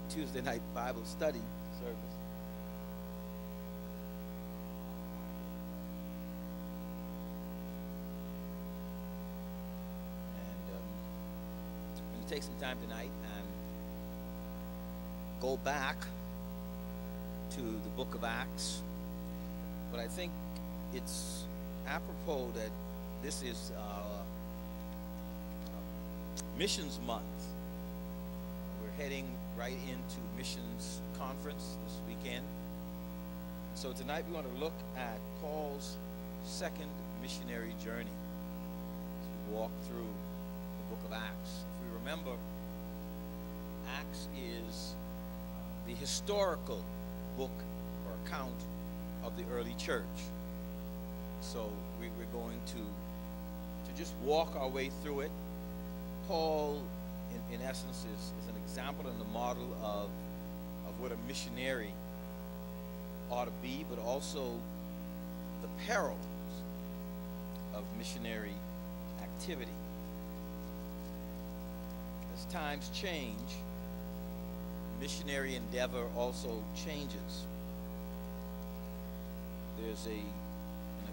Tuesday night Bible study service. And I'm going to take some time tonight and go back to the book of Acts. But I think it's apropos that this is Missions Month. We're heading right into missions conference this weekend. So tonight we want to look at Paul's second missionary journey as we walk through the book of Acts. If we remember, Acts is the historical book or account of the early church. So we're going to just walk our way through it. Paul, in essence, is an example and a model of what a missionary ought to be, but also the perils of missionary activity. As times change, missionary endeavor also changes. There's an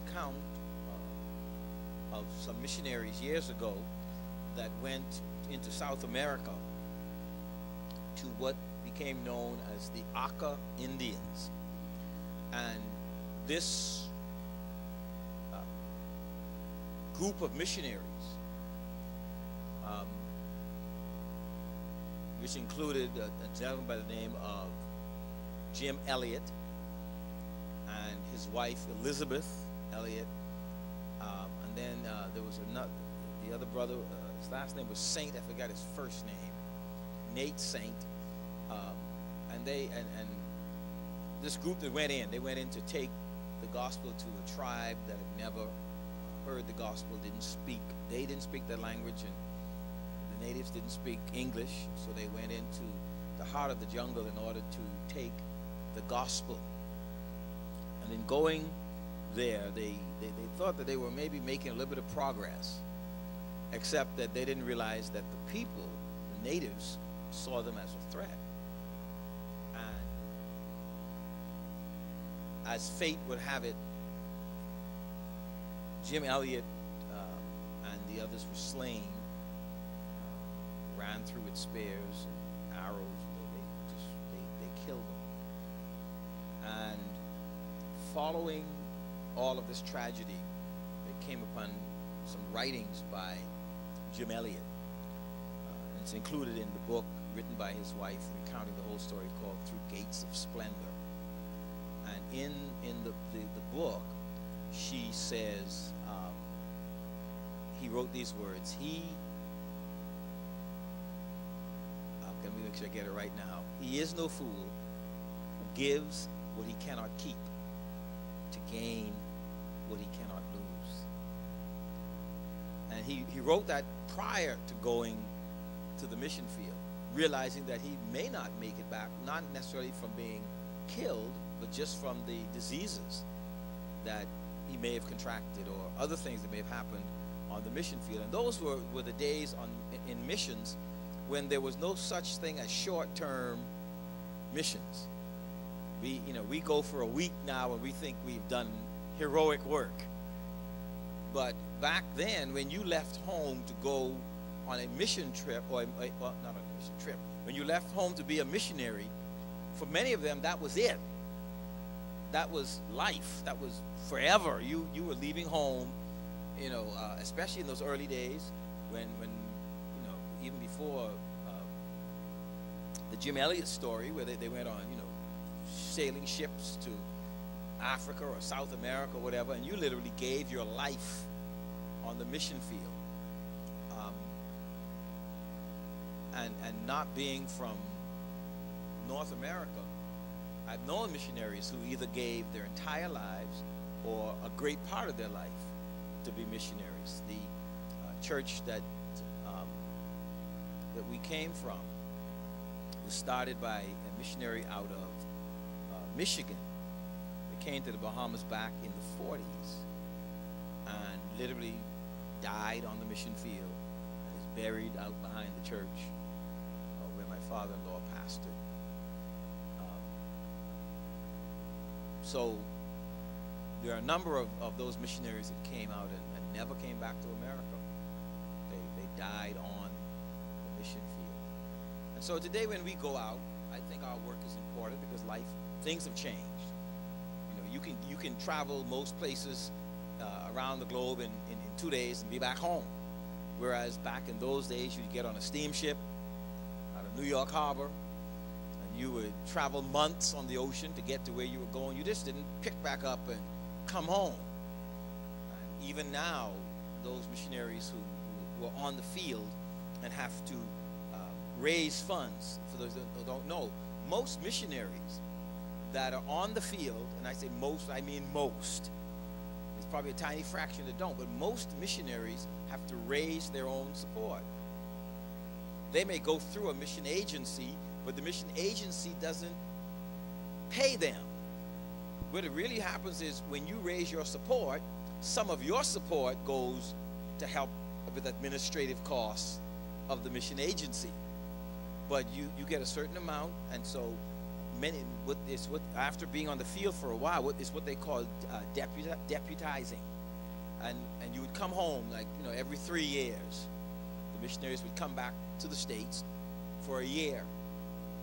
account of some missionaries years ago that went into South America to what became known as the Aka Indians. And this group of missionaries, which included a gentleman by the name of Jim Elliot and his wife Elizabeth Elliot, and then there was another, the other brother, his last name was Saint. I forgot his first name, Nate Saint, and this group that went in, they went in to take the gospel to a tribe that had never heard the gospel, they didn't speak their language, and the natives didn't speak English, so they went into the heart of the jungle in order to take the gospel. And in going there, they thought that they were maybe making a little bit of progress, except that they didn't realize that the people, the natives, saw them as a threat. And as fate would have it, Jim Elliot and the others were slain, ran through with spears and arrows. They killed them. And following all of this tragedy, they came upon some writings by Jim Elliot. It's included in the book written by his wife, recounting the whole story, called Through Gates of Splendor. And in the book, she says, he wrote these words. Let me make sure I get it right now. He is no fool who gives what he cannot keep to gain what he cannot lose. And he wrote that prior to going to the mission field, realizing that he may not make it back, not necessarily from being killed, but just from the diseases that he may have contracted or other things that may have happened on the mission field. And those were the days in missions when there was no such thing as short-term missions. We go for a week now and we think we've done heroic work. But back then, when you left home to go on a mission trip, or not a mission trip, when you left home to be a missionary, for many of them, that was it. That was life. That was forever. You were leaving home, especially in those early days when even before the Jim Elliot story, where they went on, sailing ships to Africa or South America or whatever, and you literally gave your life on the mission field. And not being from North America, I've known missionaries who either gave their entire lives or a great part of their life to be missionaries. The church that we came from was started by a missionary out of Michigan. They came to the Bahamas back in the 40s and literally died on the mission field and is buried out behind the church where my father-in-law pastored. So there are a number of those missionaries that came out and never came back to America. They died on the mission field. And so today when we go out, I think our work is important because things have changed. You know, you can travel most places around the globe in 2 days and be back home. Whereas back in those days, you'd get on a steamship out of New York Harbor, and you would travel months on the ocean to get to where you were going. You just didn't pick back up and come home. And even now, those missionaries who are on the field and have to raise funds, for those that don't know, most missionaries that are on the field, and I say most, I mean most, there's probably a tiny fraction that don't, but most missionaries have to raise their own support. They may go through a mission agency, but the mission agency doesn't pay them. What it really happens is when you raise your support, some of your support goes to help with administrative costs of the mission agency. But you get a certain amount, and so after being on the field for a while, it's what they call deputizing. And you would come home, like, every 3 years. The missionaries would come back to the States for a year.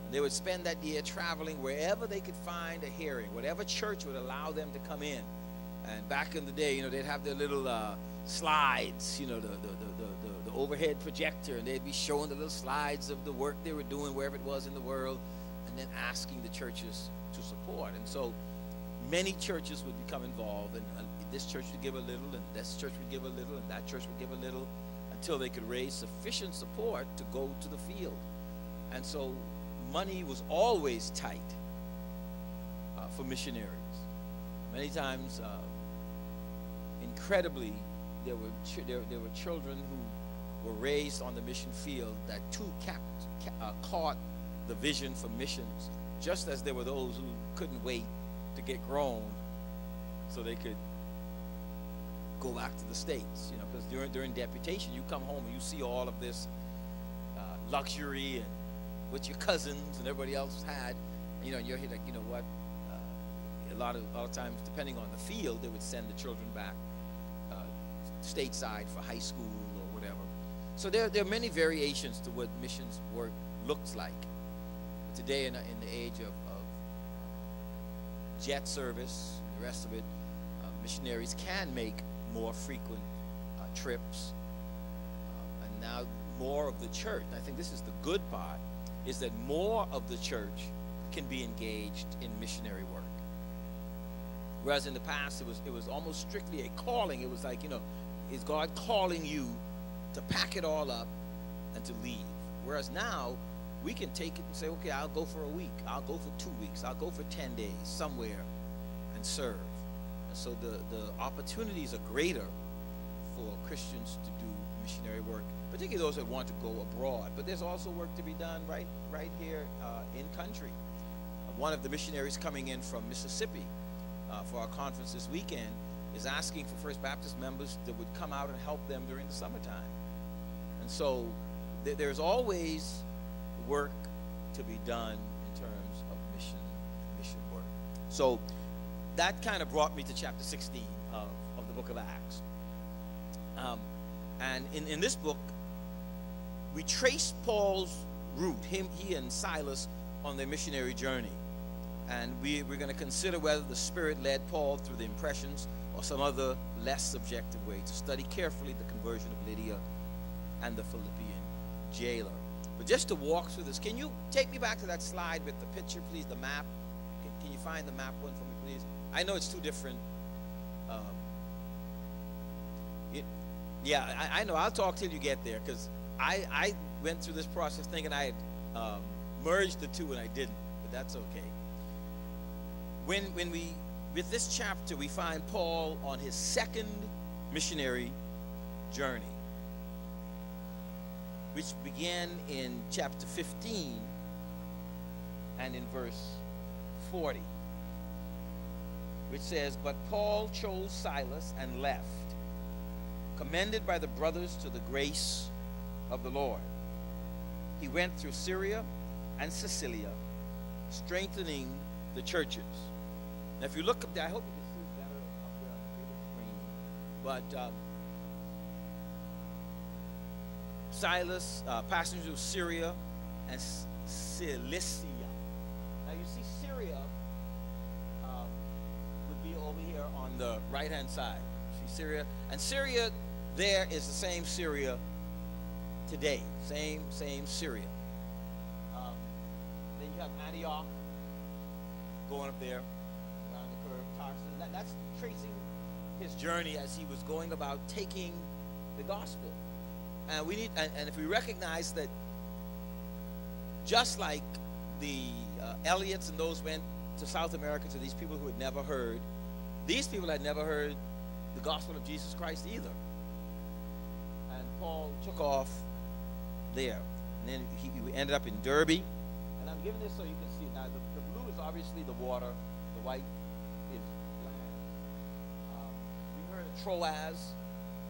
And they would spend that year traveling wherever they could find a hearing, whatever church would allow them to come in. And back in the day, they'd have their little slides, the overhead projector, and they'd be showing the little slides of the work they were doing wherever it was in the world, and then asking the churches to support. And so many churches would become involved, and this church would give a little, and this church would give a little, and that church would give a little, until they could raise sufficient support to go to the field. And so money was always tight for missionaries. Many times, incredibly, there were children who were raised on the mission field that too caught the vision for missions, just as there were those who couldn't wait to get grown so they could go back to the States, because during deputation, you come home and you see all of this luxury and what your cousins and everybody else had, and you're here like, what? A lot of times, depending on the field, they would send the children back stateside for high school or whatever. So there are many variations to what missions work looks like. Today, in the age of jet service, and the rest of it, missionaries can make more frequent trips. And now more of the church, and I think this is the good part, is that more of the church can be engaged in missionary work. Whereas in the past, it was almost strictly a calling. It was like, is God calling you to pack it all up and to leave? Whereas now, we can take it and say, okay, I'll go for a week. I'll go for 2 weeks. I'll go for 10 days somewhere and serve. And so the opportunities are greater for Christians to do missionary work, particularly those that want to go abroad. But there's also work to be done right here in country. One of the missionaries coming in from Mississippi for our conference this weekend is asking for First Baptist members that would come out and help them during the summertime. And so there's always work to be done in terms of mission work. So that kind of brought me to chapter 16 of the book of Acts. And in this book, we trace Paul's route, he and Silas, on their missionary journey. And we're going to consider whether the Spirit led Paul through the impressions or some other less subjective way, to study carefully the conversion of Lydia and the Philippian jailer. But just to walk through this, can you take me back to that slide with the picture, please, the map? Can you find the map one for me, please? I know it's two different. I know. I'll talk till you get there, because I went through this process thinking I had merged the two, and I didn't, but that's okay. With this chapter, we find Paul on his second missionary journey, which began in chapter 15 and in verse 40, which says, "But Paul chose Silas and left, commended by the brothers to the grace of the Lord. He went through Syria and Cilicia, strengthening the churches. Now, if you look up there, I hope you can see it better up there on the bigger screen. But Silas, passengers of Syria and Cilicia. Now, you see Syria would be over here on the right-hand side. See Syria? And Syria there is the same Syria today. Same Syria. Then you have Antioch going up there around the curve. Tarsus. That's tracing his journey as he was going about taking the gospel. And we need, and if we recognize that, just like the Eliots and those went to South America to these people who had never heard, these people had never heard the gospel of Jesus Christ either. And Paul took off there. And then he ended up in Derbe. And I'm giving this so you can see it. Now, the blue is obviously the water. The white is land. We heard of Troas,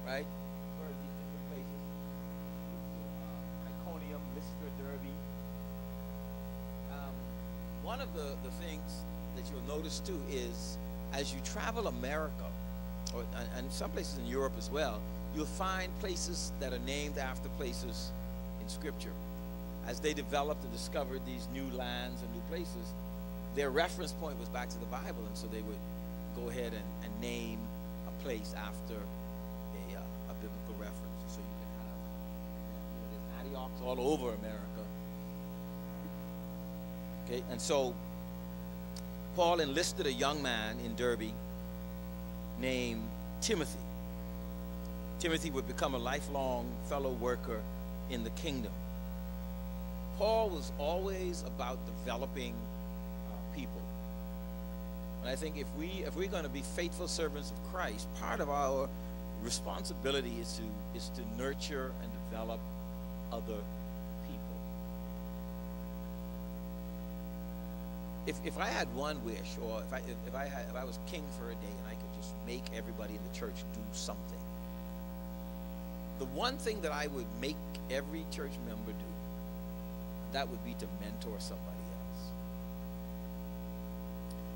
right? We heard of these different places. Iconium, Lystra, Derbe. One of the things that you'll notice too is as you travel America, and some places in Europe as well, you'll find places that are named after places in Scripture. As they developed and discovered these new lands and new places, their reference point was back to the Bible, and so they would go ahead and name a place after a biblical reference. So you can have, there's Antiochs all over America. Okay, and so Paul enlisted a young man in Derbe named Timothy. Timothy would become a lifelong fellow worker in the kingdom. Paul was always about developing people. And I think if we're going to be faithful servants of Christ, part of our responsibility is to nurture and develop other people. If I had one wish, or if I was king for a day and I could just make everybody in the church do something, the one thing that I would make every church member do, that would be to mentor somebody else.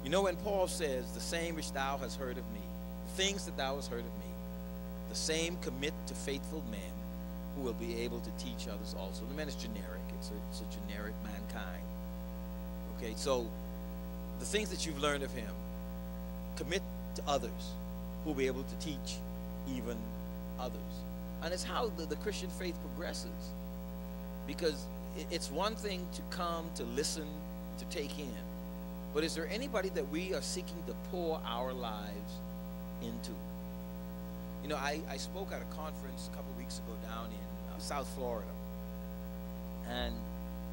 You know, when Paul says, the same which thou hast heard of me, the things that thou hast heard of me, the same commit to faithful men who will be able to teach others also. The man is generic. It's a generic mankind. Okay, so the things that you've learned of him, commit to others who will be able to teach even others. And it's how the Christian faith progresses. Because it's one thing to come, to listen, to take in. But is there anybody that we are seeking to pour our lives into? You know, I spoke at a conference a couple of weeks ago down in South Florida. And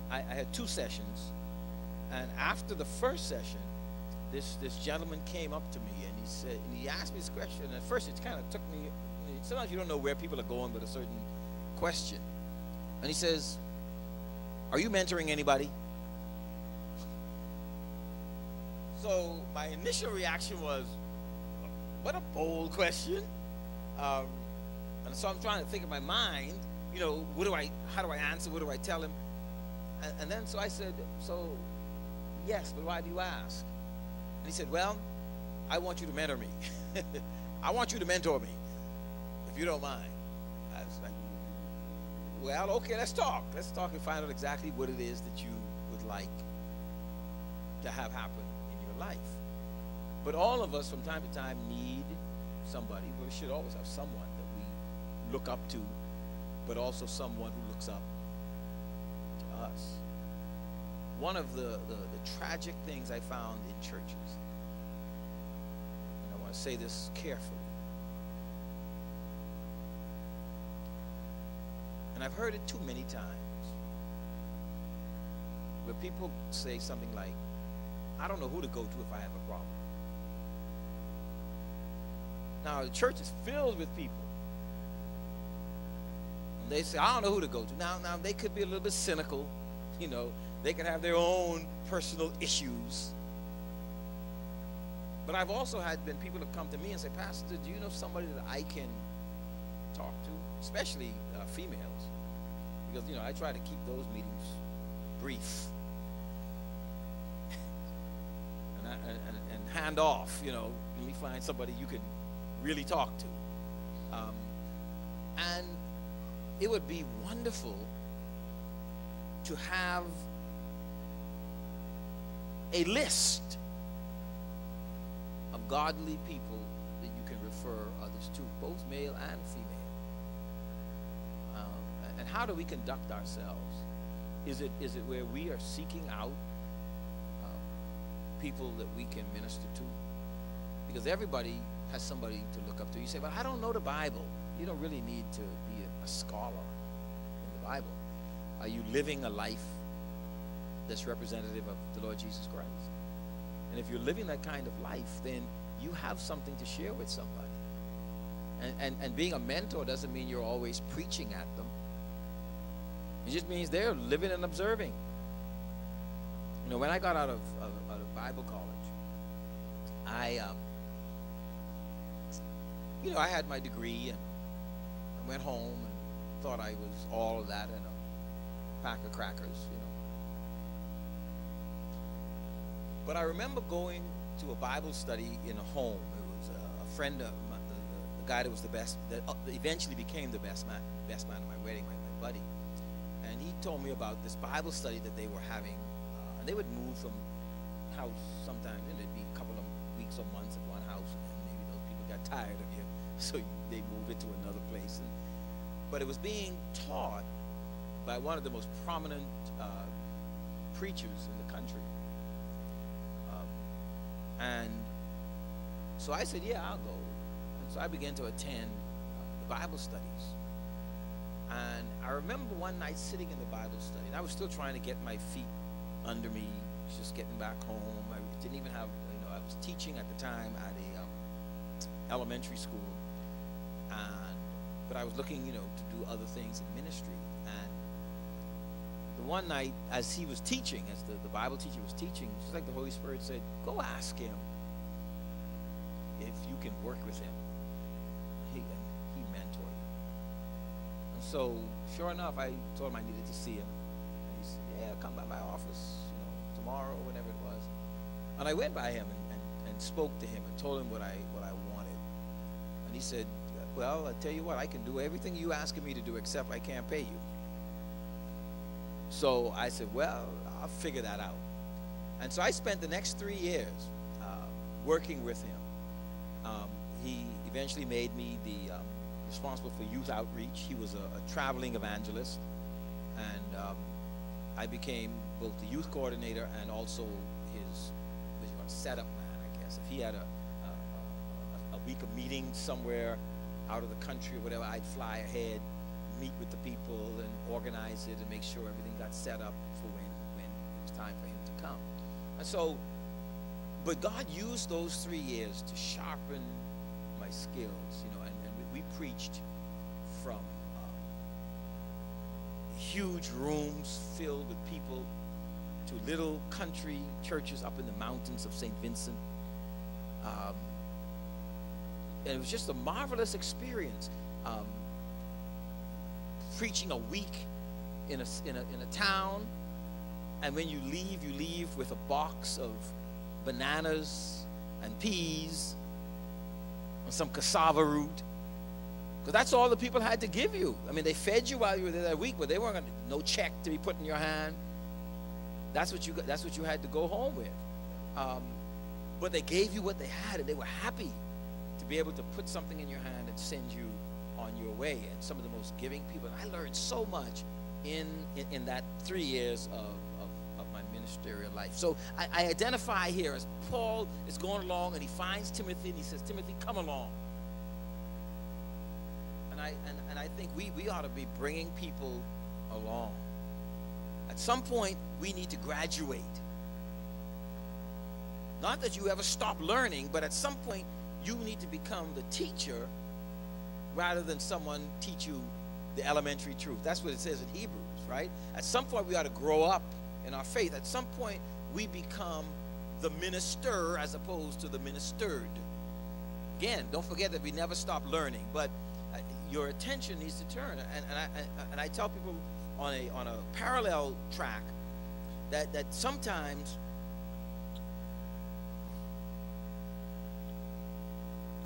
I had 2 sessions. And after the first session, this gentleman came up to me and he said, and he asked me this question. And at first it kind of took me, sometimes you don't know where people are going with a certain question. And he says, are you mentoring anybody? So my initial reaction was, what a bold question. And so I'm trying to think in my mind, you know, how do I answer? What do I tell him? And then so I said, so yes, but why do you ask? And he said, well, I want you to mentor me. I want you to mentor me, if you don't mind. I was like, well, okay, let's talk. Let's talk and find out exactly what it is that you would like to have happen in your life. But all of us from time to time need somebody. We should always have someone that we look up to, but also someone who looks up to us. One of the tragic things I found in churches, and I want to say this carefully, and I've heard it too many times, where people say something like, I don't know who to go to if I have a problem. Now, the church is filled with people. And they say, I don't know who to go to. Now, they could be a little bit cynical. You know, they could have their own personal issues. But I've also had people have come to me and say, Pastor, do you know somebody that I can talk to? Especially females. Because, you know, I try to keep those meetings brief. And and hand off, let me find somebody you can really talk to. And it would be wonderful to have a list of godly people that you can refer others to, both male and female. And how do we conduct ourselves? Is it where we are seeking out people that we can minister to? Because everybody has somebody to look up to. You say, well, I don't know the Bible. You don't really need to be a scholar in the Bible. Are you living a life that's representative of the Lord Jesus Christ? And if you're living that kind of life, then you have something to share with somebody. And being a mentor doesn't mean you're always preaching at them. It just means they're living and observing. When I got out of Bible college, I had my degree, and I went home and thought I was all of that and a pack of crackers, But I remember going to a Bible study in a home. It was a friend of my, the guy that was the best, that eventually became the best man at my wedding, my buddy. And he told me about this Bible study that they were having. And they would move from house sometimes, and it'd be a couple of weeks or months at one house, and then maybe those people got tired of you, so they moved it to another place. But it was being taught by one of the most prominent preachers in the country. And so I said, yeah, I'll go. And so I began to attend the Bible studies. And I remember one night sitting in the Bible study, and I was still trying to get my feet under me, just getting back home. I didn't even have, I was teaching at the time at a elementary school, but I was looking, to do other things in ministry. And the one night, as he was teaching, as the Bible teacher was teaching, just like the Holy Spirit said, go ask him if you can work with him. He mentored you. And so, sure enough, I told him I needed to see him. And he said, yeah, come by my office, tomorrow, whenever it was. And I went by him and spoke to him and told him what I wanted. And he said, well, I tell you what, I can do everything you asking me to do, except I can't pay you. So I said, well, I'll figure that out. And so I spent the next 3 years working with him. He eventually made me the responsible for youth outreach. He was a traveling evangelist, and I became both the youth coordinator and also his setup man, I guess. If he had a week of meetings somewhere out of the country or whatever, I'd fly ahead, meet with the people, and organize it and make sure everything got set up for when it was time for him to come. And so, but God used those 3 years to sharpen my skills, and we preached from huge rooms filled with people to little country churches up in the mountains of St. Vincent. And it was just a marvelous experience. Preaching a week in a town, and when you leave with a box of bananas and peas and some cassava root, because that's all the people had to give you. I mean, they fed you while you were there that week, but they weren't no check to be put in your hand. That's what you had to go home with. But they gave you what they had, and they were happy to be able to put something in your hand and send you on your way. And some of the most giving people. And I learned so much in that 3 years of my ministerial life. So I identify here as Paul is going along, and he finds Timothy, and he says, Timothy, come along. And I think we ought to be bringing people along. At some point, we need to graduate. Not that you ever stop learning, but at some point, you need to become the teacher rather than someone teach you the elementary truth. That's what it says in Hebrews, right? At some point, we ought to grow up in our faith. At some point, we become the minister as opposed to the ministered. Again, don't forget that we never stop learning, but your attention needs to turn. And I tell people on a parallel track that sometimes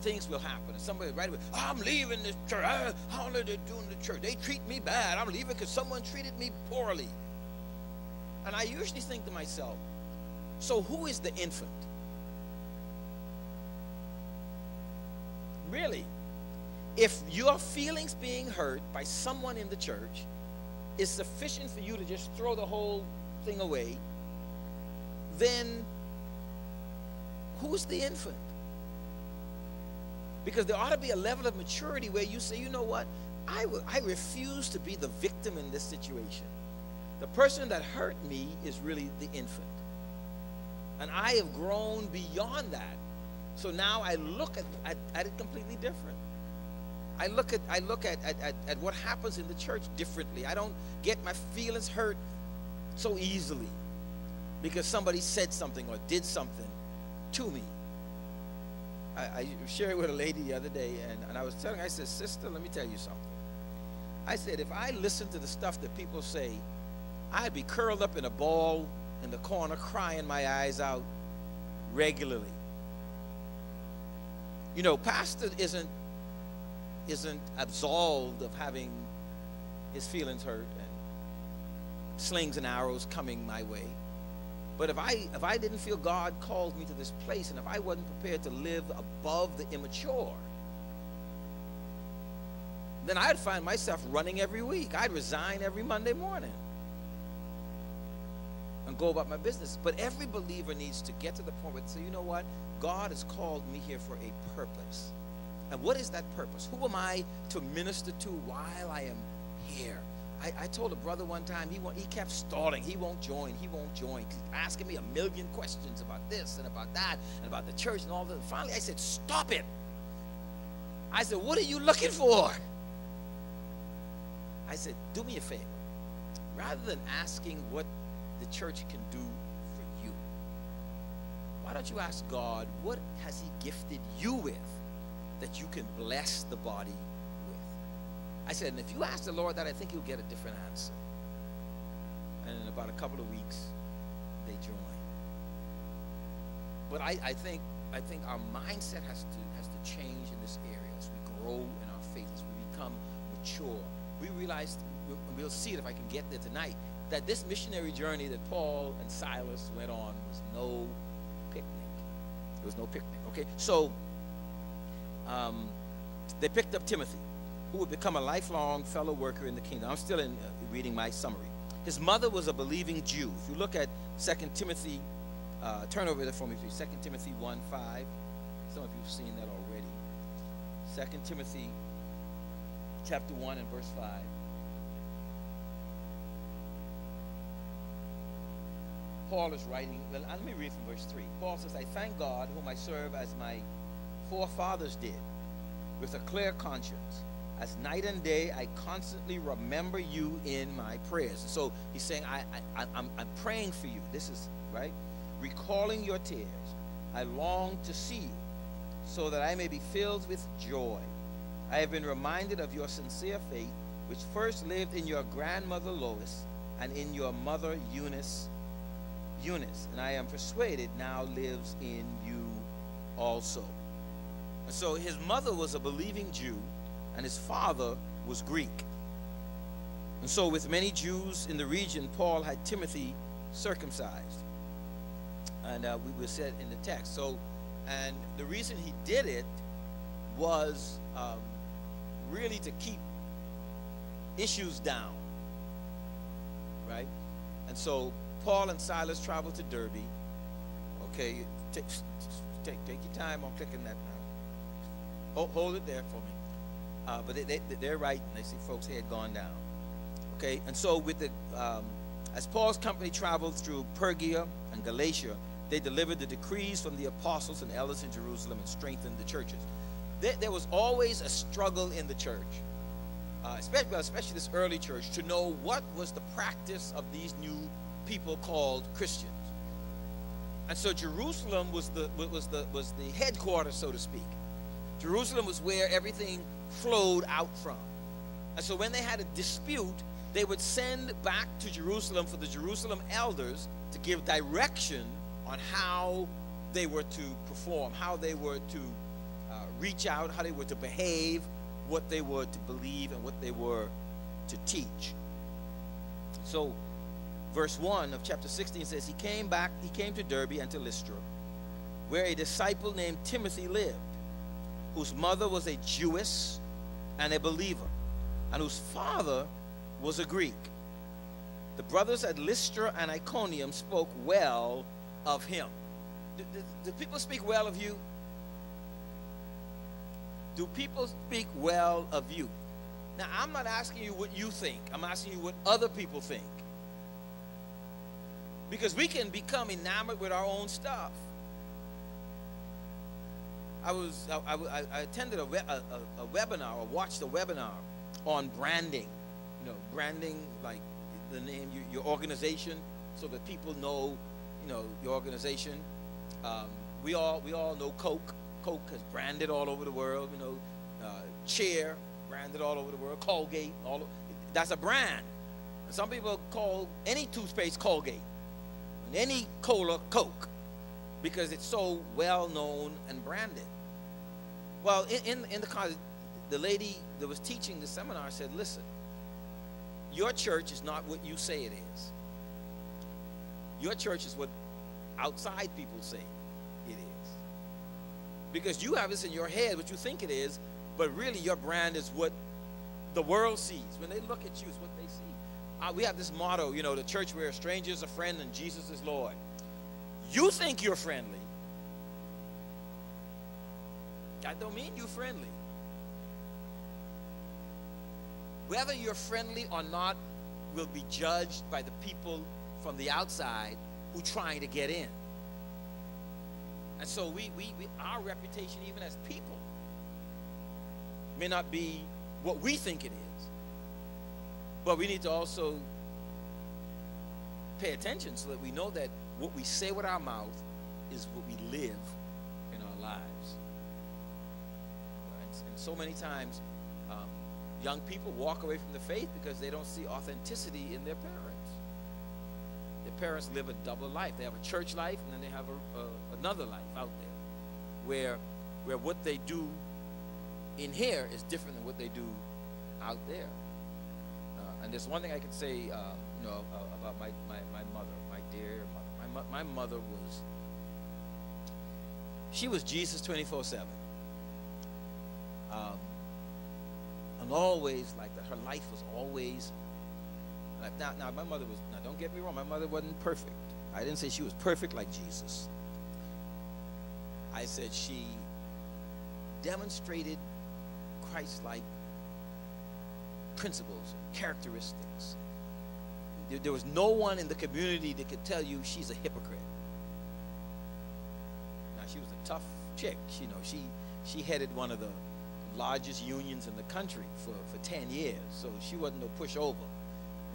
things will happen. And somebody right away, I'm leaving this church. How are they doing the church? They treat me bad. I'm leaving because someone treated me poorly. And I usually think to myself, so who is the infant? Really? If your feelings being hurt by someone in the church is sufficient for you to just throw the whole thing away, then who's the infant? Because there ought to be a level of maturity where you say, you know what, I refuse to be the victim in this situation. The person that hurt me is really the infant. And I have grown beyond that. So now I look at it completely different. I look at what happens in the church differently. I don't get my feelings hurt so easily because somebody said something or did something to me. I shared with a lady the other day, and I was telling her, I said, sister, let me tell you something. I said, if I listened to the stuff that people say, I'd be curled up in a ball in the corner crying my eyes out regularly. You know, pastor isn't absolved of having his feelings hurt and slings and arrows coming my way. But if I didn't feel God called me to this place, and if I wasn't prepared to live above the immature, then I'd find myself running every week. I'd resign every Monday morning and go about my business. But every believer needs to get to the point where they say, you know what? God has called me here for a purpose. And what is that purpose? Who am I to minister to while I am here? I told a brother one time, he kept stalling. He won't join. He won't join. He's asking me a million questions about this and about that and about the church and all that. And finally, I said, stop it. I said, what are you looking for? I said, do me a favor. Rather than asking what the church can do for you, why don't you ask God, what has he gifted you with that you can bless the body with? I said, and if you ask the Lord that, I think you'll get a different answer. And in about a couple of weeks, they joined. But I think our mindset has to change in this area as we grow in our faith, as we become mature. We realized, we'll see it if I can get there tonight, that this missionary journey that Paul and Silas went on was no picnic. It was no picnic, okay? So they picked up Timothy, who would become a lifelong fellow worker in the kingdom. I'm still reading my summary. His mother was a believing Jew. If you look at 2 Timothy, turn over there for me, please. 2 Timothy 1:5. Some of you have seen that already. 2 Timothy chapter 1 and verse 5. Paul is writing, well, let me read from verse 3. Paul says, I thank God whom I serve as my forefathers did, with a clear conscience. As night and day, I constantly remember you in my prayers. And so he's saying, I'm praying for you. This is, right? Recalling your tears. I long to see you, so that I may be filled with joy. I have been reminded of your sincere faith, which first lived in your grandmother Lois and in your mother Eunice, and I am persuaded now lives in you also. And so his mother was a believing Jew, and his father was Greek. And so with many Jews in the region, Paul had Timothy circumcised. And we were said in the text. So, and the reason he did it was really to keep issues down, right? And so Paul and Silas traveled to Derbe. Okay, take your time on clicking that now. Hold it there for me. But they're right, and they see folks' head gone down. Okay, and so with the as Paul's company traveled through Phrygia and Galatia, they delivered the decrees from the apostles and elders in Jerusalem and strengthened the churches. There was always a struggle in the church, especially this early church, to know what was the practice of these new people called Christians. And so Jerusalem was the headquarters, so to speak. Jerusalem was where everything flowed out from. And so when they had a dispute, they would send back to Jerusalem for the Jerusalem elders to give direction on how they were to perform, how they were to reach out, how they were to behave, what they were to believe, and what they were to teach. So verse 1 of chapter 16 says, he came to Derbe and to Lystra, where a disciple named Timothy lived, whose mother was a Jewess and a believer, and whose father was a Greek. The brothers at Lystra and Iconium spoke well of him. Do people speak well of you? Do people speak well of you? Now, I'm not asking you what you think. I'm asking you what other people think. Because we can become enamored with our own stuff. I attended a webinar, or watched a webinar on branding. You know, branding, like the name, your organization, so that people know, you know, your organization. We all know Coke. Coke has branded all over the world. You know, Cheer branded all over the world. Colgate, that's a brand. And some people call any toothpaste Colgate, and any cola Coke, because it's so well known and branded. Well, in the college, the lady that was teaching the seminar said, listen, your church is not what you say it is. Your church is what outside people say it is. Because you have this in your head, what you think it is, but really your brand is what the world sees. When they look at you, it's what they see. We have this motto, you know, the church where a stranger is a friend and Jesus is Lord. You think you're friendly. That don't mean you're friendly. Whether you're friendly or not will be judged by the people from the outside who are trying to get in. And so our reputation, even as people, may not be what we think it is. But we need to also pay attention so that we know that what we say with our mouth is what we live in our lives. And so many times, young people walk away from the faith because they don't see authenticity in their parents. Their parents live a double life. They have a church life, and then they have another life out there, where what they do in here is different than what they do out there. And there's one thing I can say, you know, about my mother, my dear mother. My mother was Jesus 24/7. And always like that. Her life was always like that. Now my mother was, now don't get me wrong, my mother wasn't perfect. I didn't say she was perfect like Jesus. I said she demonstrated Christ-like principles, characteristics. There was no one in the community that could tell you she's a hypocrite. Now she was a tough chick. You know, she headed one of the largest unions in the country for 10 years, so she wasn't no pushover.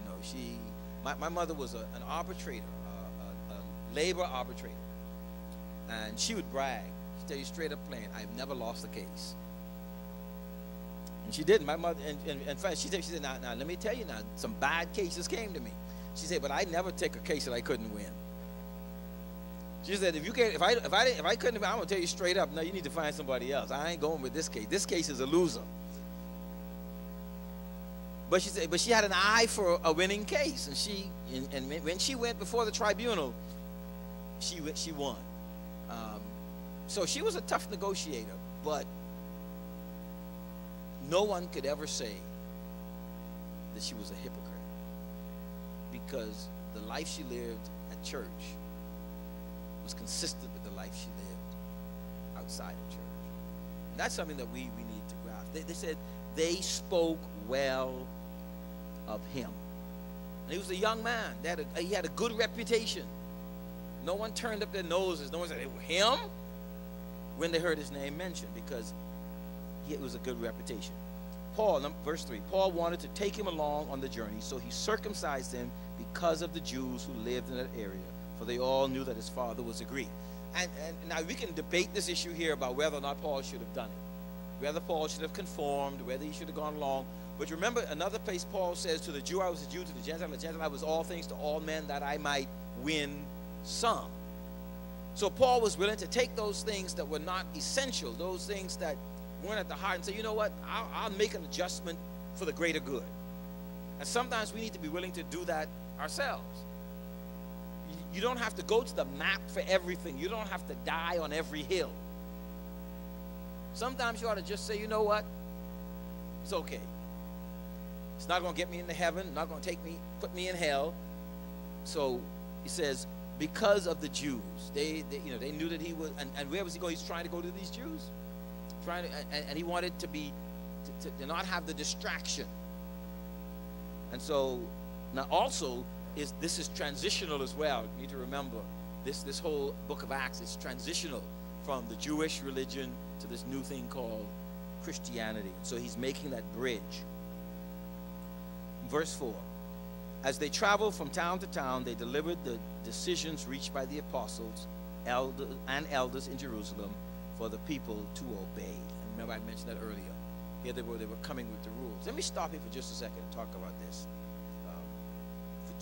You know, my mother was an arbitrator, a labor arbitrator, and she would brag. She'd tell you straight up plain, I've never lost a case. And she didn't. My mother, and in fact, she said, now let me tell you now, some bad cases came to me. She said, but I never take a case that I couldn't win. She said, if I couldn't, I'm gonna tell you straight up, no, you need to find somebody else. I ain't going with this case. This case is a loser. But she said, but she had an eye for a winning case, and when she went before the tribunal, she won. So she was a tough negotiator, but no one could ever say that she was a hypocrite, because the life she lived at church was consistent with the life she lived outside of church. And that's something that we need to grasp. They said they spoke well of him. And he was a young man. He had a good reputation. No one turned up their noses. No one said, him? When they heard his name mentioned, because it was a good reputation. Paul, verse 3, Paul wanted to take him along on the journey, so he circumcised him because of the Jews who lived in that area, for they all knew that his father was a Greek. And now we can debate this issue here about whether or not Paul should have done it, whether Paul should have conformed, whether he should have gone along. But remember, another place Paul says, to the Jew I was a Jew, to the Gentile I was all things to all men, that I might win some. So Paul was willing to take those things that were not essential, those things that weren't at the heart, and say, you know what, I'll make an adjustment for the greater good. And sometimes we need to be willing to do that ourselves. You don't have to go to the map for everything. You don't have to die on every hill. Sometimes you ought to just say, you know what, it's okay. It's not going to get me into heaven, not going to put me in hell. So he says, because of the Jews, they knew that he was, and where was he going? He's trying to go to these Jews, and he wanted to not have the distraction. And so now also this is transitional as well. You need to remember this whole book of Acts is transitional from the Jewish religion to this new thing called Christianity. So he's making that bridge. Verse 4. As they traveled from town to town, they delivered the decisions reached by the apostles and elders in Jerusalem for the people to obey. And remember I mentioned that earlier. Here they were coming with the rules. Let me stop here for just a second and talk about this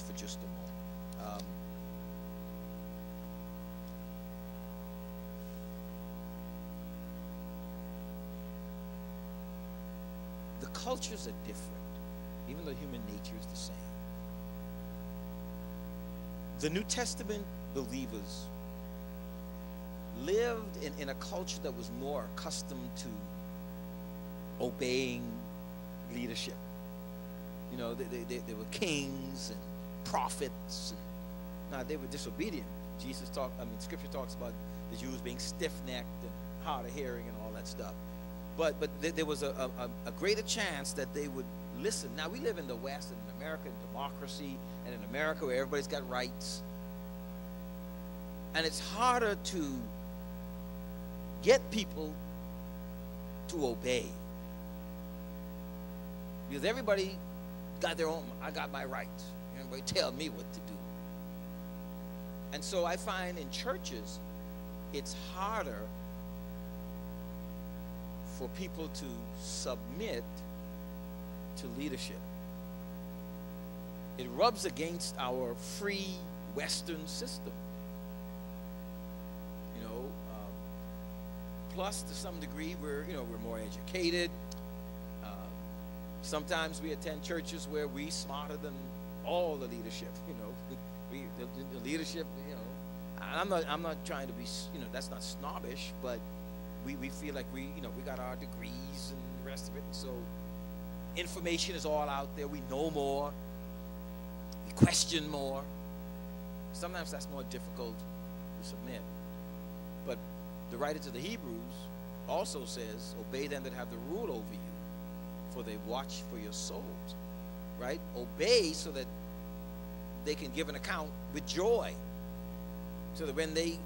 for just a moment. The cultures are different, even though human nature is the same. The New Testament believers lived in a culture that was more accustomed to obeying leadership. You know, they were kings and prophets. Now, they were disobedient. Scripture talks about the Jews being stiff-necked and hard of hearing and all that stuff. But there was a greater chance that they would listen. Now, we live in the West and in America, in democracy, and in America where everybody's got rights. And it's harder to get people to obey. Because everybody got their own, I got my rights. Everybody tell me what to do. And so I find in churches, it's harder for people to submit to leadership. It rubs against our free Western system. You know, plus to some degree we're more educated. Sometimes we attend churches where we're smarter than all the leadership. You know, the leadership. You know, I'm not trying to be. You know, that's not snobbish, but we feel like we got our degrees and the rest of it, and so information is all out there. We know more. We question more. Sometimes that's more difficult to submit. But the writer to the Hebrews also says, obey them that have the rule over you, for they watch for your souls. Right? Obey so that they can give an account with joy. So that when they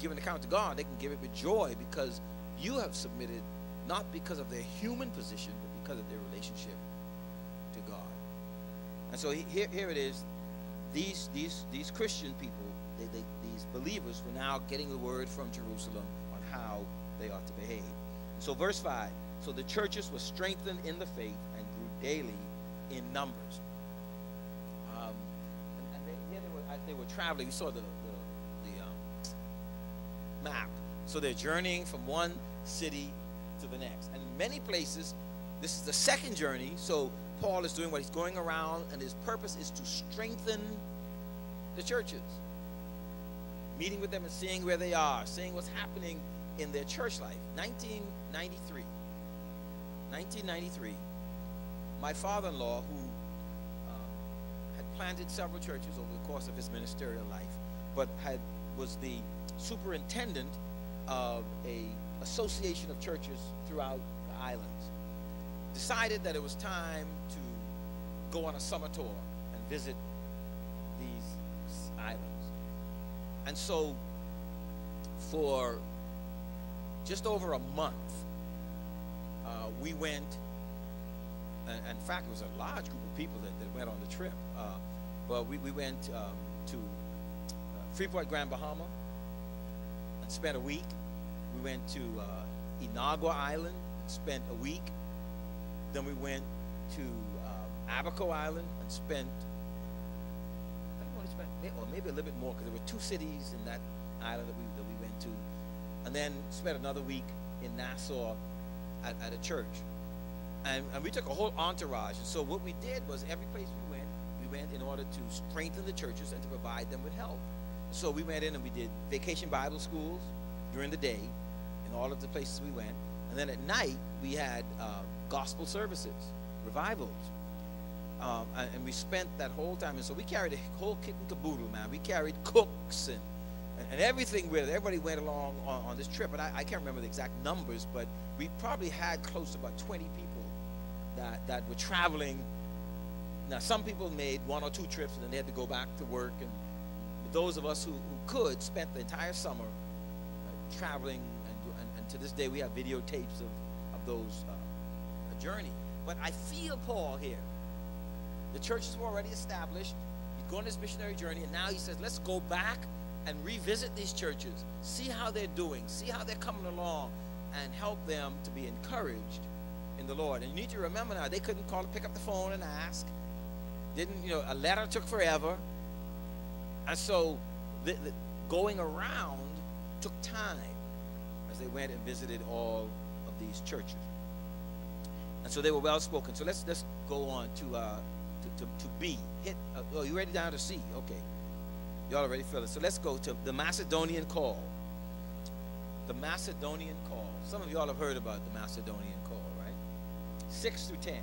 give an account to God, they can give it with joy because you have submitted not because of their human position, but because of their relationship to God. And so here it is. These Christian people, these believers were now getting the word from Jerusalem on how they ought to behave. So verse 5, so the churches were strengthened in the faith and grew daily in numbers. They were traveling. You saw the map. So they're journeying from one city to the next. And in many places, this is the second journey. So Paul is doing what he's going around, and his purpose is to strengthen the churches. Meeting with them and seeing where they are, seeing what's happening in their church life. 1993, my father-in-law, who had planted several churches over the course of his ministerial life, but was the superintendent of a association of churches throughout the islands, decided that it was time to go on a summer tour and visit these islands. And so for just over a month, we went, and in fact it was a large group of people that went on the trip, but we went to Freeport, Grand Bahama, and spent a week. We went to Inagua Island, spent a week. Then we went to Abaco Island and spent, or maybe a little bit more, because there were two cities in that island that we to, and then spent another week in Nassau at a church. And we took a whole entourage. And so what we did was every place we went in order to strengthen the churches and to provide them with help. So we went in and we did vacation Bible schools during the day in all of the places we went. And then at night, we had gospel services, revivals. And we spent that whole time. And so we carried a whole kit and caboodle, man. We carried cooks and everything with it. Everybody went along on this trip. And I can't remember the exact numbers, but we probably had close to about 20 people that were traveling. Now, some people made 1 or 2 trips and then they had to go back to work. And those of us who could spent the entire summer traveling. And to this day, we have videotapes of those journey. But I feel Paul here. The churches were already established. He's going on this missionary journey, and now he says, let's go back and revisit these churches, see how they're doing, see how they're coming along, and help them to be encouraged in the Lord. And you need to remember now, they couldn't pick up the phone and ask. A letter took forever. And so the going around took time as they went and visited all of these churches. And so they were well spoken. So let's go on to B. Oh, you ready down to C? Okay. You all already feel it. So let's go to the Macedonian call. The Macedonian call. Some of you all have heard about the Macedonian call, right? 6 through 10.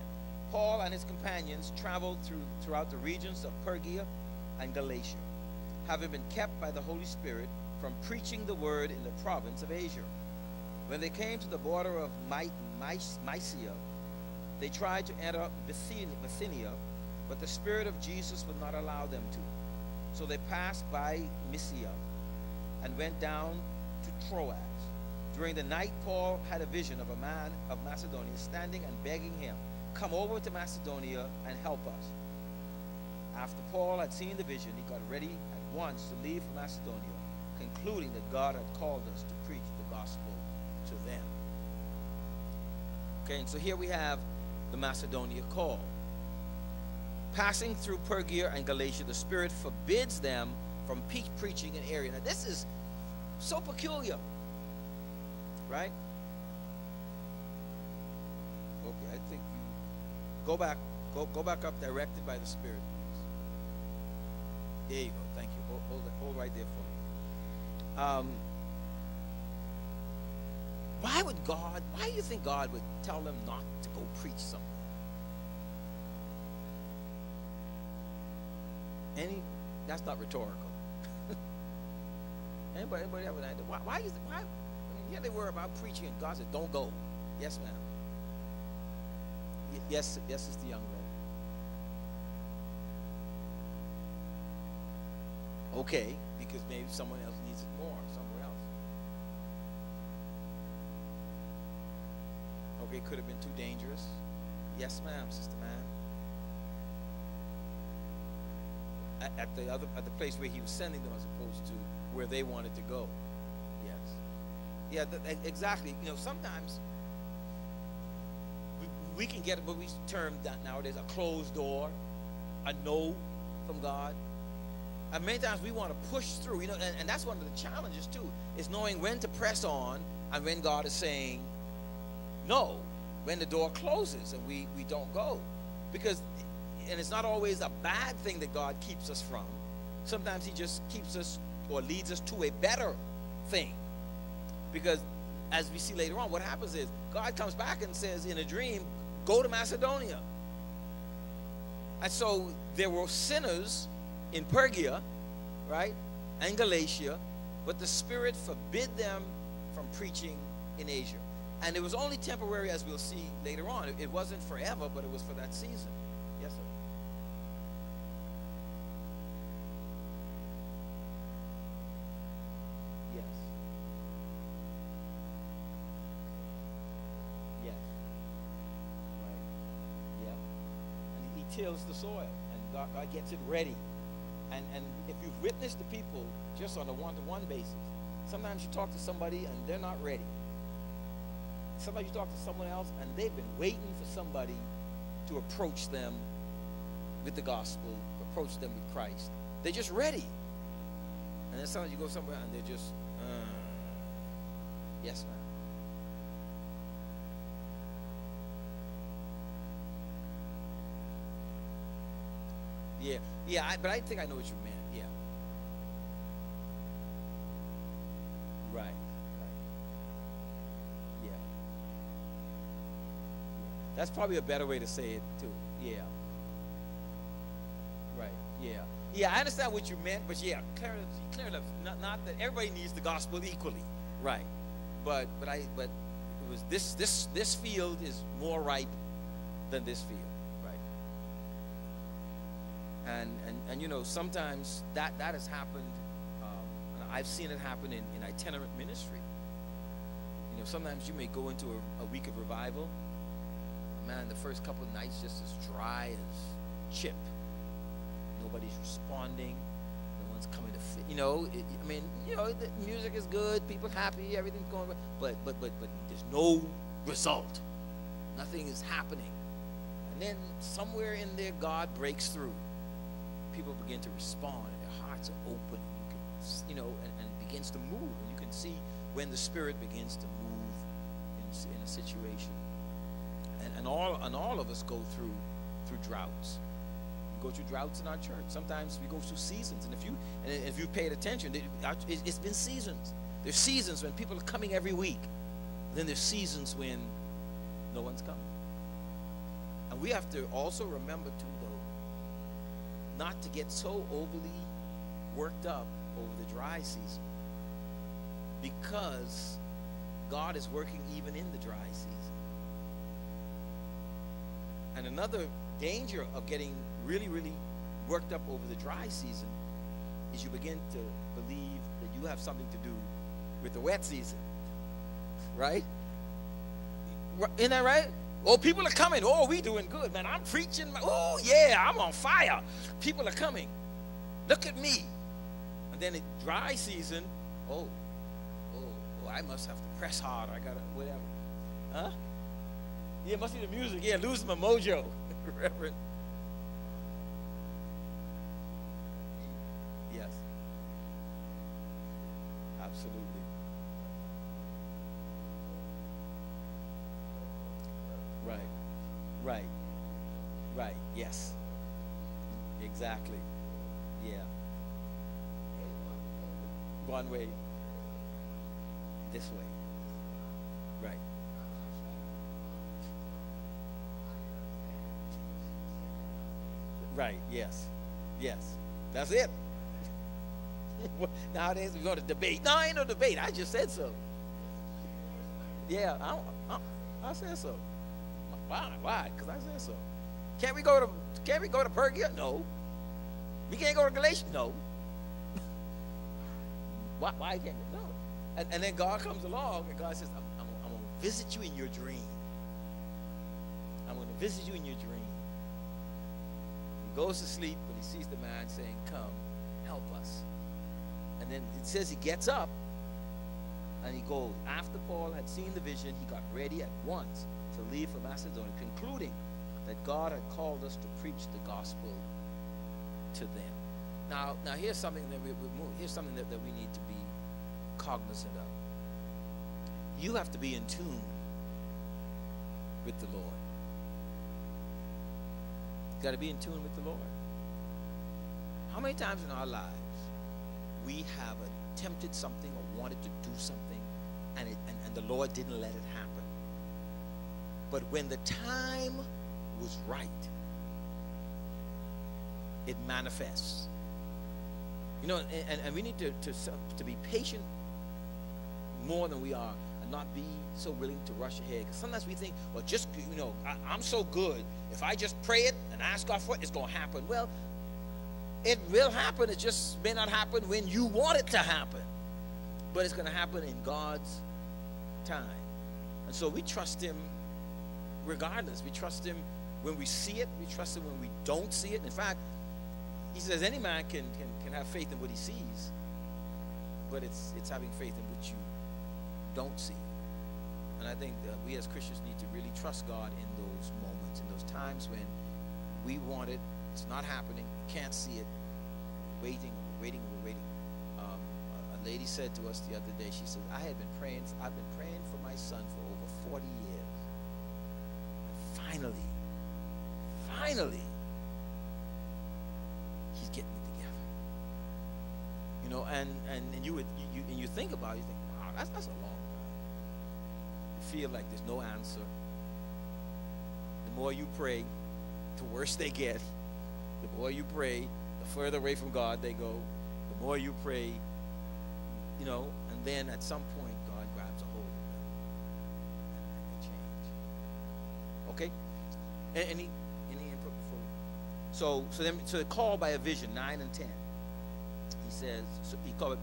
Paul and his companions traveled throughout the regions of Phrygia and Galatia, having been kept by the Holy Spirit from preaching the word in the province of Asia. When they came to the border of Mysia, they tried to enter Bithynia, but the Spirit of Jesus would not allow them to. So they passed by Mysia and went down to Troas. During the night, Paul had a vision of a man of Macedonia standing and begging him, "Come over to Macedonia and help us." After Paul had seen the vision, he got ready at once to leave for Macedonia, concluding that God had called us to preach the gospel to them. Okay, and so here we have the Macedonia call. Passing through Phrygia and Galatia, the Spirit forbids them from preaching in area. Now this is so peculiar, right? Okay, I think you go back up, directed by the Spirit, please. There you go. Thank you. Hold right there for me. Why do you think God would tell them not to go preach somewhere? That's not rhetorical. Anybody have an idea? Why? I mean, here they were about preaching, and God said, "Don't go." Yes, ma'am. Yes, it's the young lady. Okay, because maybe someone else needs it more somewhere else. Okay, could have been too dangerous. Yes, ma'am, Sister Man. At the place where he was sending them, as opposed to where they wanted to go. Yes. Yeah, exactly. Sometimes we can get what we term nowadays a closed door, a no from God. And many times we want to push through, and that's one of the challenges too, is knowing when to press on and when God is saying no, when the door closes and we don't go. And it's not always a bad thing that God keeps us from. Sometimes he just keeps us or leads us to a better thing. Because as we see later on, what happens is God comes back and says in a dream, go to Macedonia. And so there were sinners in Phrygia, right, and Galatia, but the Spirit forbid them from preaching in Asia. And it was only temporary, as we'll see later on. It wasn't forever, but it was for that season. Yes, sir. Yes. Yes. Right. Yeah. And he tills the soil, and God gets it ready. And if you've witnessed the people just on a one-to-one basis, sometimes you talk to somebody and they're not ready. Sometimes you talk to someone else and they've been waiting for somebody to approach them with the gospel, approach them with Christ. They're just ready. And then sometimes you go somewhere and they're just, Yes, ma'am. Yeah, yeah, but I think I know what you meant. Yeah, right, right. Yeah, yeah. That's probably a better way to say it too. Yeah, right. Yeah, yeah. I understand what you meant, but yeah, clear enough. Not that everybody needs the gospel equally, right? But it was this field is more ripe than this field, right? And you know, sometimes that has happened, and I've seen it happen in itinerant ministry. You know, sometimes you may go into a week of revival. Man, the first couple of nights just as dry as chip. Nobody's responding. No one's coming to fit. You know, I mean, you know, the music is good. People happy. Everything's going well. But there's no result. Nothing is happening. And then somewhere in there, God breaks through. People begin to respond, and their hearts are open. You can, you know, and it begins to move. And you can see when the Spirit begins to move in a situation. And all of us go through droughts. We go through droughts in our church. Sometimes we go through seasons. And if you paid attention, it's been seasons. There's seasons when people are coming every week. Then there's seasons when no one's coming. And we have to also remember too, though, not to get so overly worked up over the dry season, because God is working even in the dry season. And another danger of getting really, really worked up over the dry season is you begin to believe that you have something to do with the wet season, right? Isn't that right? Oh, people are coming. Oh, we doing good, man. I'm preaching. Oh, yeah, I'm on fire. People are coming. Look at me. And then in dry season, oh, I must have to press hard. I gotta whatever. Huh? Yeah, it must be the music. Yeah, losing my mojo, Reverend. Yes. Absolutely. Right. Right. Right. Yes. Exactly. Yeah. One way. This way. Right. Right. Yes. Yes. That's it. Nowadays we go to debate. No, ain't no debate. I just said so. Yeah, I said so. Why? Because I said so. Can't we go to Pergia? No. We can't go to Galatia? No. Why can't we? No. And then God comes along and God says, I'm going to visit you in your dream. I'm going to visit you in your dream. He goes to sleep when he sees the man saying, come, help us. And then it says he gets up and he goes. After Paul had seen the vision, he got ready at once to leave for Macedonia, concluding that God had called us to preach the gospel to them. Now here's something that that we need to be cognizant of. You have to be in tune with the Lord. You've got to be in tune with the Lord. How many times in our lives we have attempted something or wanted to do something and the Lord didn't let it happen? But when the time was right, it manifests. You know, and we need to be patient more than we are, and not be so willing to rush ahead. Because sometimes we think, well, just, you know, I'm so good. If I just pray it and ask God for it, it's going to happen. Well, it will happen. It just may not happen when you want it to happen. But it's going to happen in God's time. And so we trust Him regardless. We trust Him when we see it. We trust Him when we don't see it. In fact, He says any man can have faith in what he sees, but it's having faith in what you don't see. And I think that we as Christians need to really trust God in those moments, in those times when we want it, it's not happening, we can't see it, we're waiting. A lady said to us the other day, she said, I've been praying for my son for over 40 years. And finally, he's getting it together. You know, and you think about it, you think, wow, that's a long time. You feel like there's no answer. The more you pray, the worse they get. The more you pray, the further away from God they go. The more you pray, you know, and then at some point God grabs a hold of them and they change. Okay? Any input before we? So the call by a vision, 9 and 10. He says,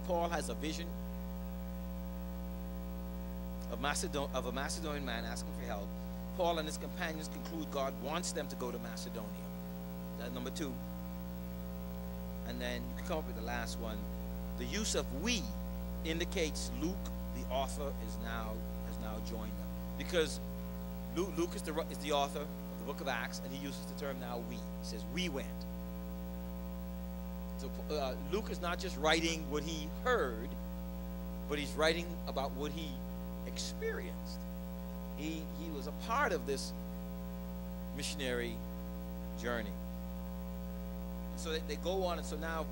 Paul has a vision of a Macedonian man asking for help. Paul and his companions conclude God wants them to go to Macedonia. That's number 2. And then you can come up with the last one. The use of "we" indicates Luke, the author, has now joined them, because Luke is the author of the book of Acts, and he uses the term now "we." He says we went. So Luke is not just writing what he heard, but he's writing about what he experienced. He was a part of this missionary journey. And so they go on, and so now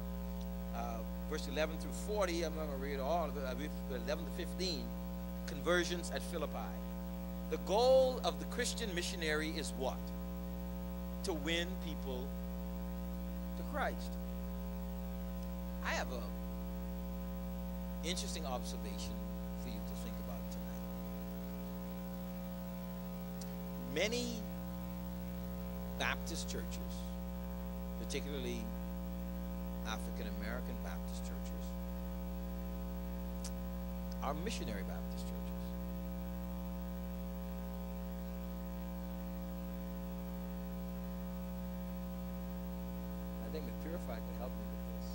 verse 11 through 40, I'm not going to read all of it, 11 to 15, conversions at Philippi. The goal of the Christian missionary is what? To win people to Christ. I have an interesting observation for you to think about tonight. Many Baptist churches, particularly African American Baptist churches, are missionary Baptist churches. I think the Purified could help me with this.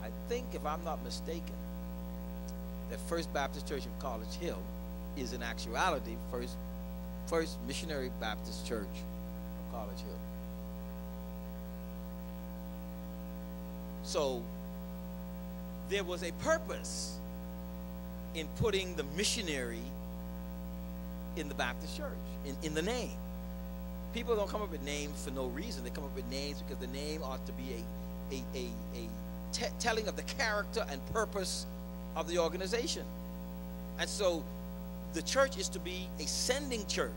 I think, if I'm not mistaken, that First Baptist Church of College Hill is in actuality First Missionary Baptist Church of College Hill. So there was a purpose in putting the missionary in the Baptist church, in the name. People don't come up with names for no reason. They come up with names because the name ought to be a telling of the character and purpose of the organization. And so the church is to be a sending church.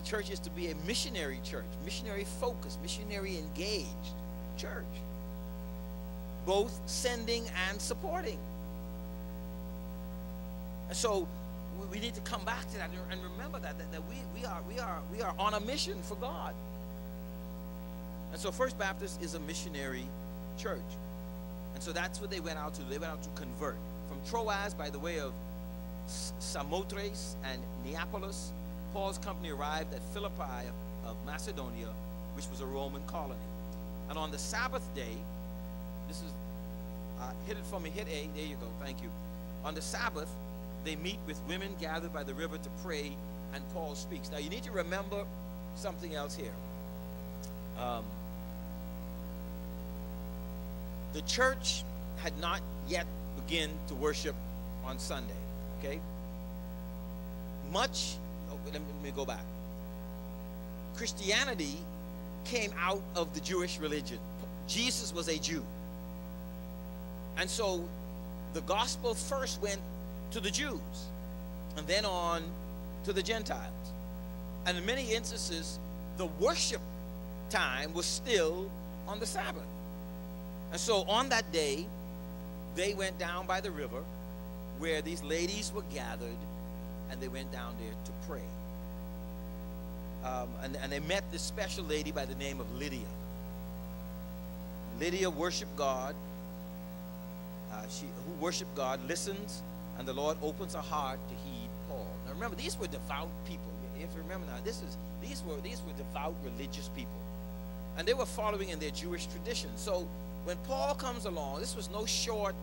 The church is to be a missionary church, missionary focused, missionary engaged church. Both sending and supporting. And so we need to come back to that and remember that we are on a mission for God. And so First Baptist is a missionary church. And so that's what they went out to. They went out to convert. From Troas, by the way of Samothrace and Neapolis, Paul's company arrived at Philippi of Macedonia, which was a Roman colony. And on the Sabbath day, this is, hit it for me, hit A, there you go, thank you. On the Sabbath, they meet with women gathered by the river to pray, and Paul speaks. Now you need to remember something else here. The church had not yet begun to worship on Sunday, okay? Let me go back. Christianity came out of the Jewish religion. Jesus was a Jew. And so the gospel first went to the Jews and then on to the Gentiles. And in many instances, the worship time was still on the Sabbath. And so on that day, they went down by the river where these ladies were gathered, and they went down there to pray. And they met this special lady by the name of Lydia. Lydia worshiped God. Who worshiped God listens, and the Lord opens her heart to heed Paul. Now remember, these were devout people. If you remember now, these were devout religious people, and they were following in their Jewish tradition. So when Paul comes along, this was no short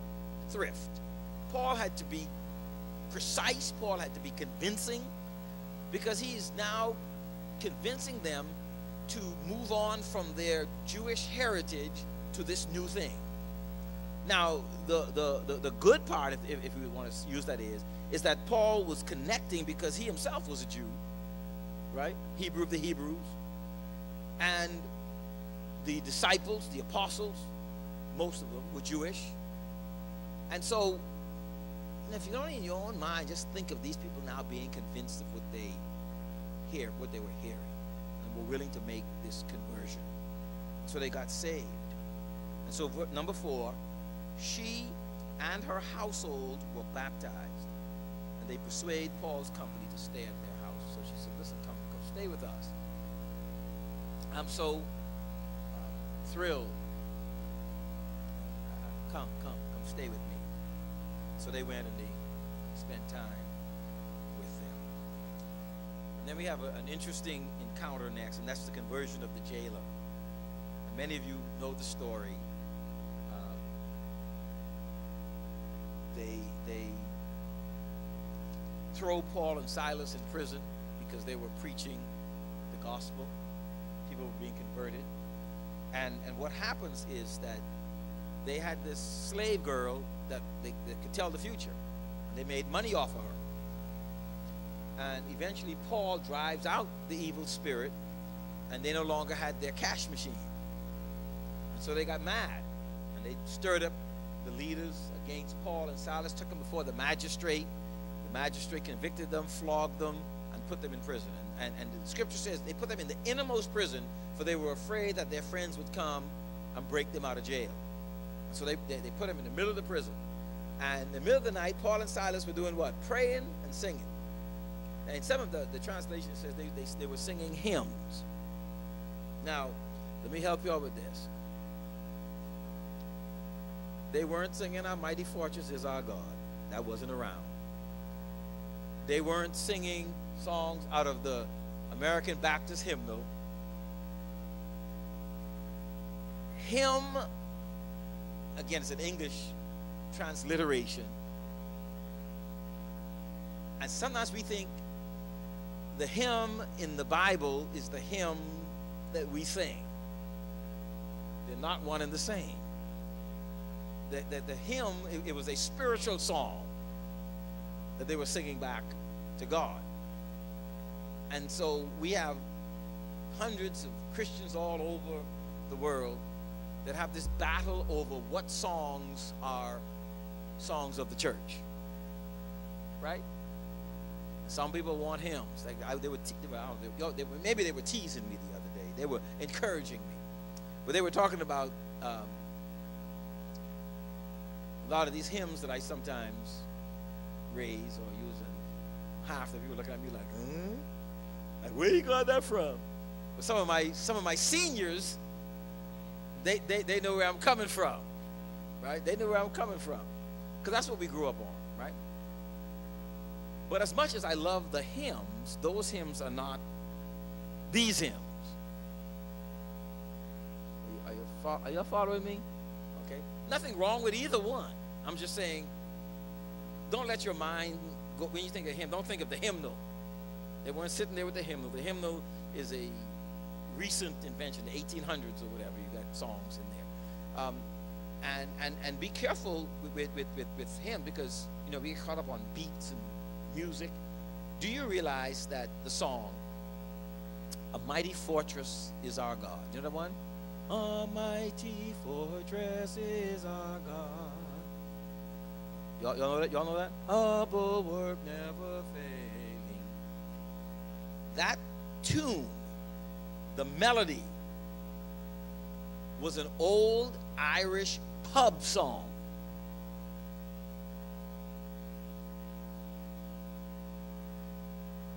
thrift. Paul had to be precise. Paul had to be convincing, because he's now convincing them to move on from their Jewish heritage to this new thing. Now, the good part, if we want to use that, is that Paul was connecting because he himself was a Jew, right? Hebrew of the Hebrews. And the disciples, the apostles, most of them were Jewish. And so, if you're only in your own mind, just think of these people now being convinced of what they were hearing, and were willing to make this conversion. So they got saved. And so number 4, she and her household were baptized, and they persuade Paul's company to stay at their house. So she said, listen, come stay with us. I'm so thrilled. Come stay with me. So they went and they spent time with them. And then we have an interesting encounter next, and that's the conversion of the jailer. And many of you know the story. They throw Paul and Silas in prison because they were preaching the gospel. People were being converted. And what happens is that they had this slave girl that could tell the future. And they made money off of her. And eventually Paul drives out the evil spirit, and they no longer had their cash machine. And so they got mad, and they stirred up the leaders against Paul and Silas, took them before the magistrate. The magistrate convicted them, flogged them, and put them in prison. And the scripture says they put them in the innermost prison, for they were afraid that their friends would come and break them out of jail. And so they put them in the middle of the prison. And in the middle of the night, Paul and Silas were doing what? Praying and singing. And in some of the translation says they were singing hymns. Now, let me help you out with this. They weren't singing "Our Mighty Fortress is Our God." That wasn't around. They weren't singing songs out of the American Baptist hymnal. Hymn, again, it's an English transliteration. And sometimes we think the hymn in the Bible is the hymn that we sing. They're not one and the same. The hymn, it was a spiritual song that they were singing back to God. And so we have hundreds of Christians all over the world that have this battle over what songs are songs of the church, right? Some people want hymns. Maybe they were teasing me the other day. They were encouraging me, but they were talking about a lot of these hymns that I sometimes raise or use, and half the people looking at me like, like, where you got that from? But some of my seniors, they know where I'm coming from, right? They know where I'm coming from, because that's what we grew up on, right? But as much as I love the hymns, those hymns are not these hymns. Are you following me? Okay. Nothing wrong with either one. I'm just saying, don't let your mind go, when you think of hymn, don't think of the hymnal. They weren't sitting there with the hymnal. The hymnal is a recent invention, the 1800s or whatever. You got songs in there. And be careful with hymn, because, you know, we get caught up on beats and music. Do you realize that the song, "A Mighty Fortress is Our God"? You know that one? A mighty fortress is our God. Y'all know that? Y'all know that? A bulwark never failing. That tune, the melody, was an old Irish pub song.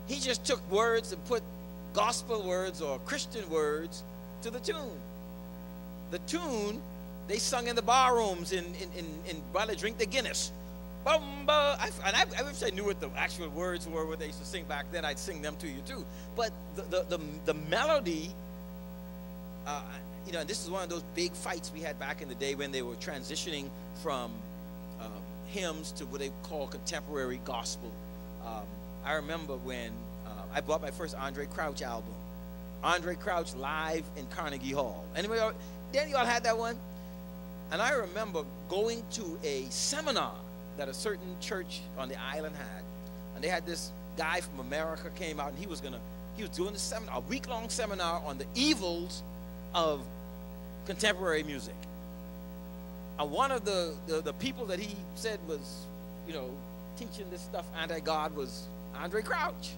He just took words and put gospel words or Christian words to the tune. The tune they sung in the bar rooms while they drink the Guinness. Bumba. I wish I knew what the actual words were, what they used to sing back then. I'd sing them to you too. But the melody, you know, this is one of those big fights we had back in the day when they were transitioning from hymns to what they call contemporary gospel. I remember when I bought my first Andre Crouch album. Andre Crouch live in Carnegie Hall. Anybody, y'all had that one? And I remember going to a seminar that a certain church on the island had, and they had this guy from America came out, and he was doing the seminar, a week-long seminar on the evils of contemporary music. And one of the people that he said was, you know, teaching this stuff anti-God was Andre Crouch.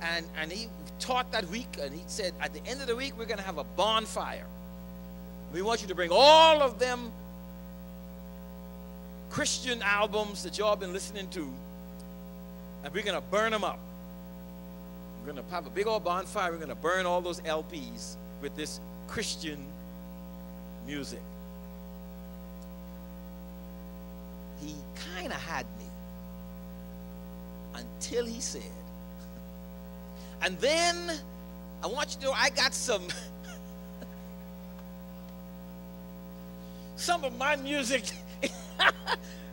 And he taught that week, and he said, at the end of the week, we're going to have a bonfire. We want you to bring all of them Christian albums that y'all been listening to, and we're going to burn them up. We're going to have a big old bonfire. We're going to burn all those LPs with this Christian music. He kind of had me until he said, and then I want you to know I got some of my music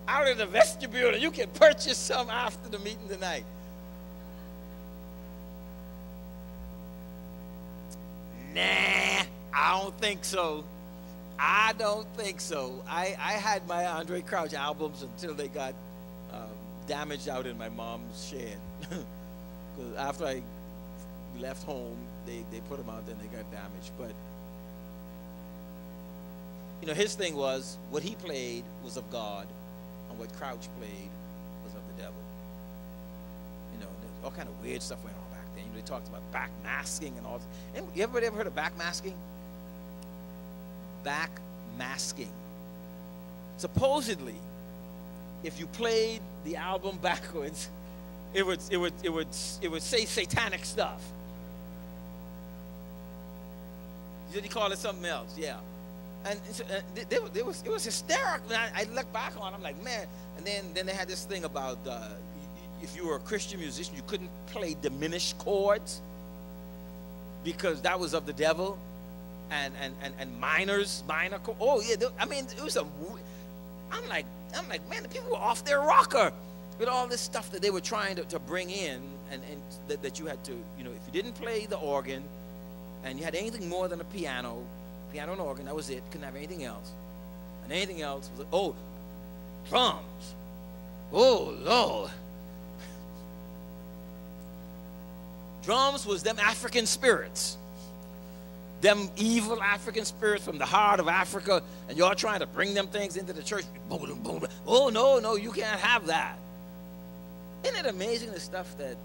out in the vestibule, and you can purchase some after the meeting tonight. Nah, I don't think so. I don't think so. I had my Andre Crouch albums until they got damaged out in my mom's shed. Because after I left home, they put them out, then they got damaged. But you know, his thing was what he played was of God, and what Crouch played was of the devil. You know, there's all kind of weird stuff went on back then. You know, they talked about backmasking and all. You ever heard of backmasking? Backmasking. Supposedly, if you played the album backwards, it would say satanic stuff. Did he call it something else? Yeah. And it was hysterical. I look back on it, I'm like, man. And then they had this thing about if you were a Christian musician, you couldn't play diminished chords because that was of the devil. And minor chords. Oh yeah, I mean, it was I'm like, man, the people were off their rocker with all this stuff that they were trying to bring in, and that you had to, you know, if you didn't play the organ, and you had anything more than a piano and organ, that was it. Couldn't have anything else. And anything else was, oh, drums. Oh, Lord. Drums was them African spirits. Them evil African spirits from the heart of Africa, and y'all trying to bring them things into the church. Boom, boom. Oh, no, you can't have that. Isn't it amazing the stuff that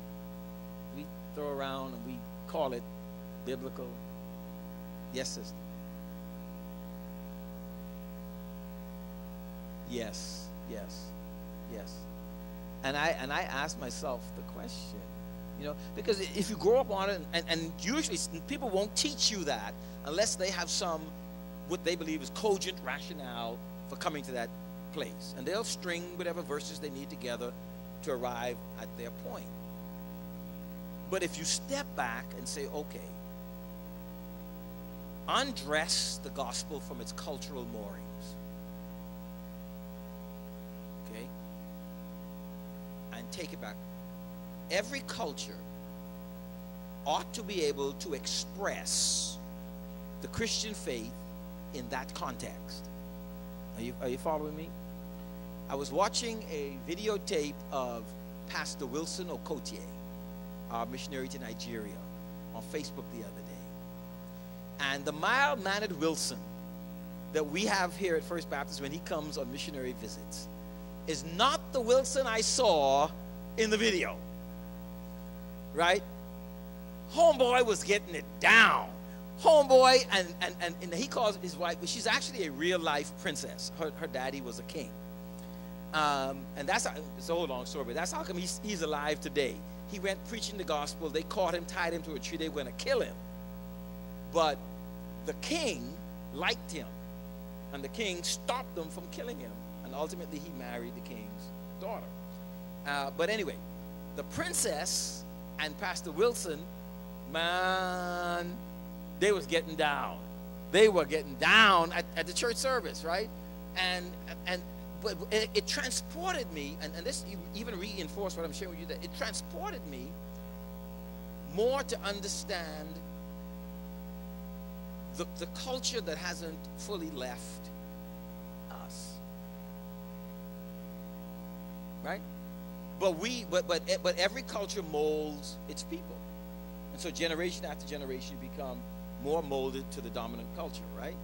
we throw around and we call it biblical? Yes, sister. Yes. And I ask myself the question, you know, because if you grow up on it, and usually people won't teach you that unless they have some, what they believe is cogent rationale for coming to that place. And they'll string whatever verses they need together to arrive at their point. But if you step back and say, okay, undress the gospel from its cultural moorings. Okay? And take it back. Every culture ought to be able to express the Christian faith in that context. Are you following me? I was watching a videotape of Pastor Wilson Okotie, our missionary to Nigeria, on Facebook the other day. And the mild-mannered Wilson that we have here at First Baptist when he comes on missionary visits is not the Wilson I saw in the video. Right? Homeboy was getting it down. Homeboy, and he calls his wife, she's actually a real-life princess. Her daddy was a king. And that's how, it's a whole long story, but that's how come he's alive today. He went preaching the gospel. They caught him, tied him to a tree. They were going to kill him. But the king liked him, and the king stopped them from killing him. And ultimately, he married the king's daughter. But anyway, the princess and Pastor Wilson, man, they was getting down. They were getting down at the church service, right? But it transported me, and this even reinforced what I'm sharing with you, that it transported me more to understand the culture that hasn't fully left right? But every culture molds its people, and so generation after generation you become more molded to the dominant culture, right?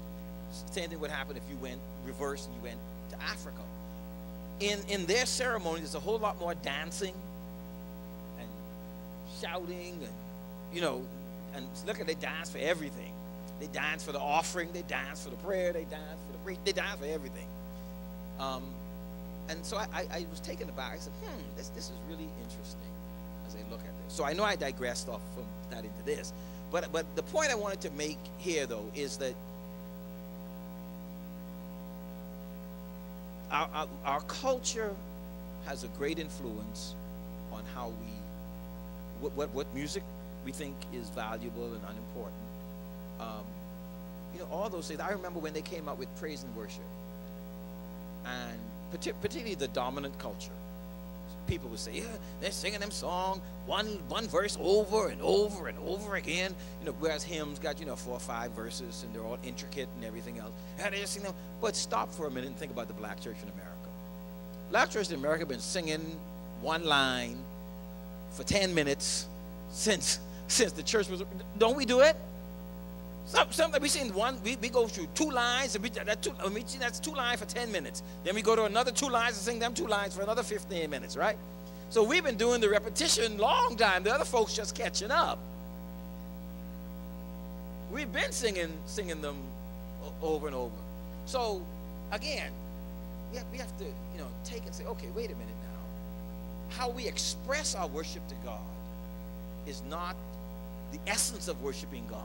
Same thing would happen if you went reverse and you went to Africa. In their ceremony, there's a whole lot more dancing and shouting, and and look at, they dance for everything. They dance for the offering, they dance for the prayer, they dance for the preach, they dance for everything. And so I was taken aback. I said, this is really interesting as I look at this. So I know I digressed off from that into this. But the point I wanted to make here, though, is that our culture has a great influence on how what music we think is valuable and unimportant. All those things. I remember when they came out with praise and worship, and particularly the dominant culture. People would say, yeah, they're singing them song one verse over and over and over again. Whereas hymns got 4 or 5 verses and they're all intricate and everything else. And they just sing them. But stop for a minute and think about the black church in America. Black church in America have been singing one line for 10 minutes since the church was. Don't we do it? Sometimes we sing one. We go through 2 lines and that's 2 lines for 10 minutes. Then we go to another 2 lines and sing them 2 lines for another 15 minutes, right? So we've been doing the repetition long time. The other folks just catching up. We've been singing them over and over. So again, we have to take and say, okay, wait a minute now. How we express our worship to God is not the essence of worshiping God.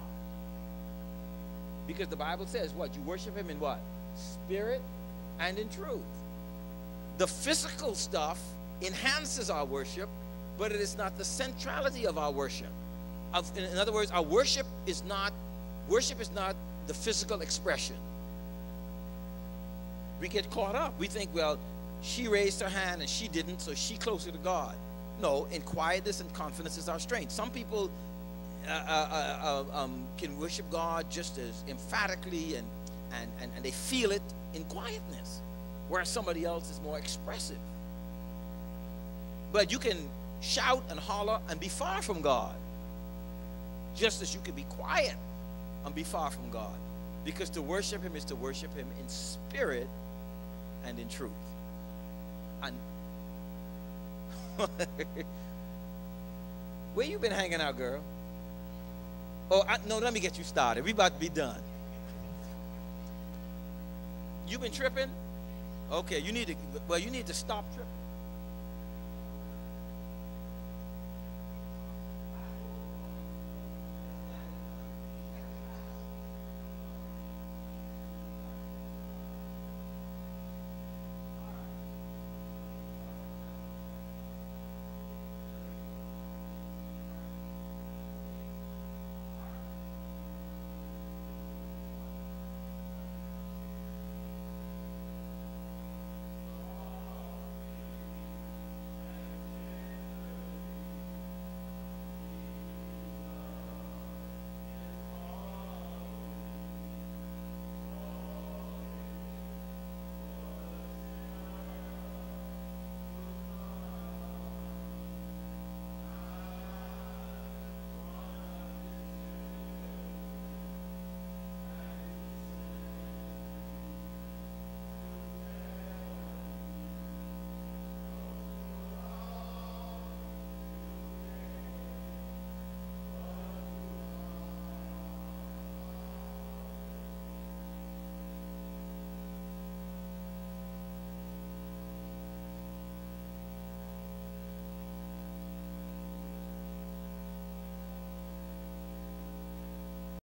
Because the Bible says what? You worship him in what? Spirit and in truth. The physical stuff enhances our worship, but it is not the centrality of our worship. In other words, our worship is not the physical expression. We get caught up. We think, well, she raised her hand and she didn't, so she's closer to God. No, in quietness and confidence is our strength. Some people can worship God just as emphatically and they feel it in quietness, whereas somebody else is more expressive. But you can shout and holler and be far from God, just as you can be quiet and be far from God, because to worship him is to worship him in spirit and in truth. And where you been hanging out, girl? Oh, no, let me get you started. We about to be done. You been tripping? Okay, you need to stop tripping.